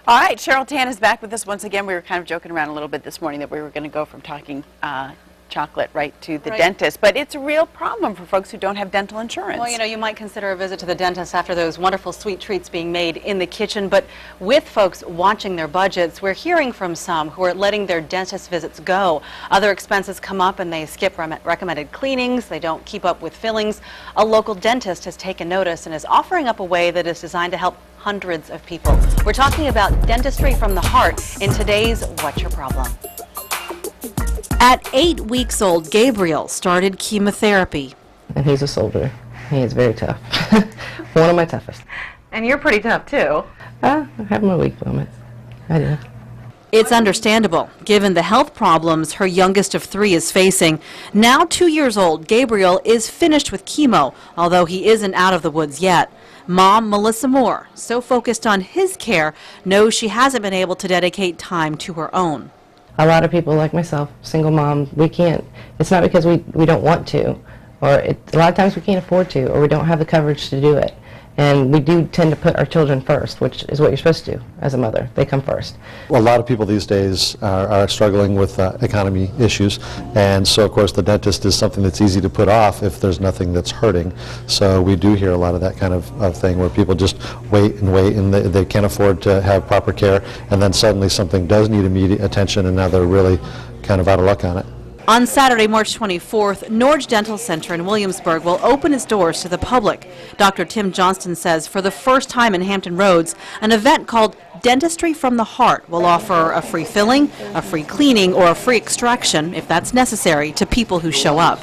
All right, Cheryl Tan is back with us once again. We were kind of joking around a little bit this morning that we were going to go from talking chocolate right to the dentist, but it's a real problem for folks who don't have dental insurance. Well, you know, you might consider a visit to the dentist after those wonderful sweet treats being made in the kitchen, but with folks watching their budgets, we're hearing from some who are letting their dentist visits go. Other expenses come up and they skip recommended cleanings, they don't keep up with fillings. A local dentist has taken notice and is offering up a way that is designed to help hundreds of people. We're talking about dentistry from the heart in today's What's Your Problem? At 8 weeks old, Gabriel started chemotherapy. And he's a soldier. He is very tough. One of my toughest. And you're pretty tough, too. I have my weak moments. I do. It's understandable, given the health problems her youngest of 3 is facing. Now 2 years old, Gabriel is finished with chemo, although he isn't out of the woods yet. Mom, Melissa Moore, so focused on his care, knows she hasn't been able to dedicate time to her own. A lot of people like myself, single mom, we can't, it's not because we don't want to, or a lot of times we can't afford to, or we don't have the coverage to do it. And we do tend to put our children first, which is what you're supposed to do as a mother. They come first. Well, a lot of people these days are struggling with economy issues, and so of course the dentist is something that's easy to put off if there's nothing that's hurting. So we do hear a lot of that kind of thing where people just wait and they can't afford to have proper care, and then suddenly something does need immediate attention and now they're really kind of out of luck on it. On Saturday, March 24th, Norge Dental Center in Williamsburg will open its doors to the public. Dr. Tim Johnston says for the first time in Hampton Roads, an event called Dentistry from the Heart will offer a free filling, a free cleaning, or a free extraction, if that's necessary, to people who show up.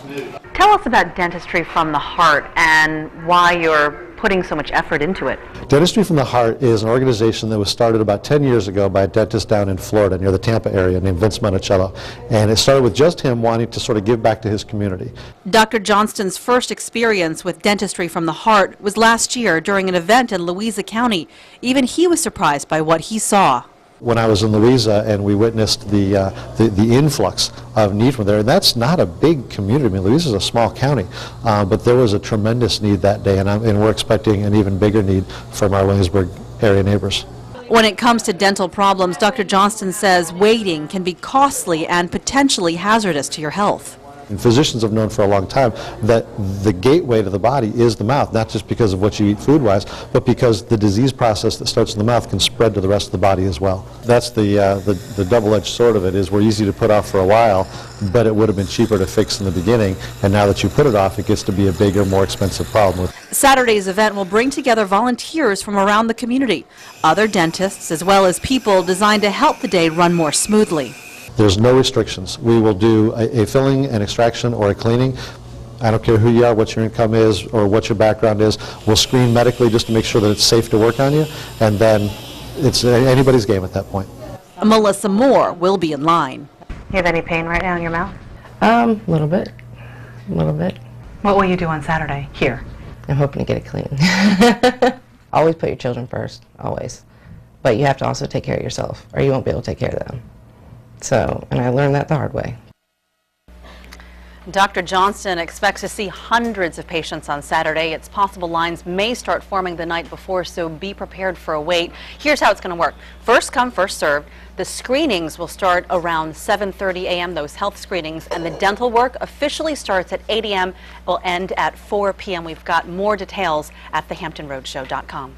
Tell us about Dentistry from the Heart and why you're putting so much effort into it. Dentistry from the Heart is an organization that was started about 10 years ago by a dentist down in Florida near the Tampa area named Vince Monticello, and it started with just him wanting to sort of give back to his community. Dr. Johnston's first experience with Dentistry from the Heart was last year during an event in Louisa County. Even he was surprised by what he saw. When I was in Louisa and we witnessed the influx of need from there, and that's not a big community. I mean, Louisa is a small county, but there was a tremendous need that day, and we're expecting an even bigger need from our Williamsburg area neighbors. When it comes to dental problems, Dr. Johnston says waiting can be costly and potentially hazardous to your health. And physicians have known for a long time that the gateway to the body is the mouth, not just because of what you eat food-wise, but because the disease process that starts in the mouth can spread to the rest of the body as well. That's the double-edged sword of it, is we're easy to put off for a while, but it would have been cheaper to fix in the beginning, and now that you put it off, it gets to be a bigger, more expensive problem. Saturday's event will bring together volunteers from around the community, other dentists, as well as people designed to help the day run more smoothly. There's no restrictions. We will do a filling, an extraction, or a cleaning. I don't care who you are, what your income is, or what your background is. We'll screen medically just to make sure that it's safe to work on you, and then it's anybody's game at that point. Melissa Moore will be in line. You have any pain right now in your mouth? A little bit. A little bit. What will you do on Saturday here? I'm hoping to get it clean. Always put your children first, always. But you have to also take care of yourself, or you won't be able to take care of them. So, and I learned that the hard way. Dr. Johnston expects to see hundreds of patients on Saturday. It's possible lines may start forming the night before, so be prepared for a wait. Here's how it's going to work. First come, first served. The screenings will start around 7:30 a.m., those health screenings, and the dental work officially starts at 8 a.m. will end at 4 p.m. We've got more details at thehamptonroadshow.com.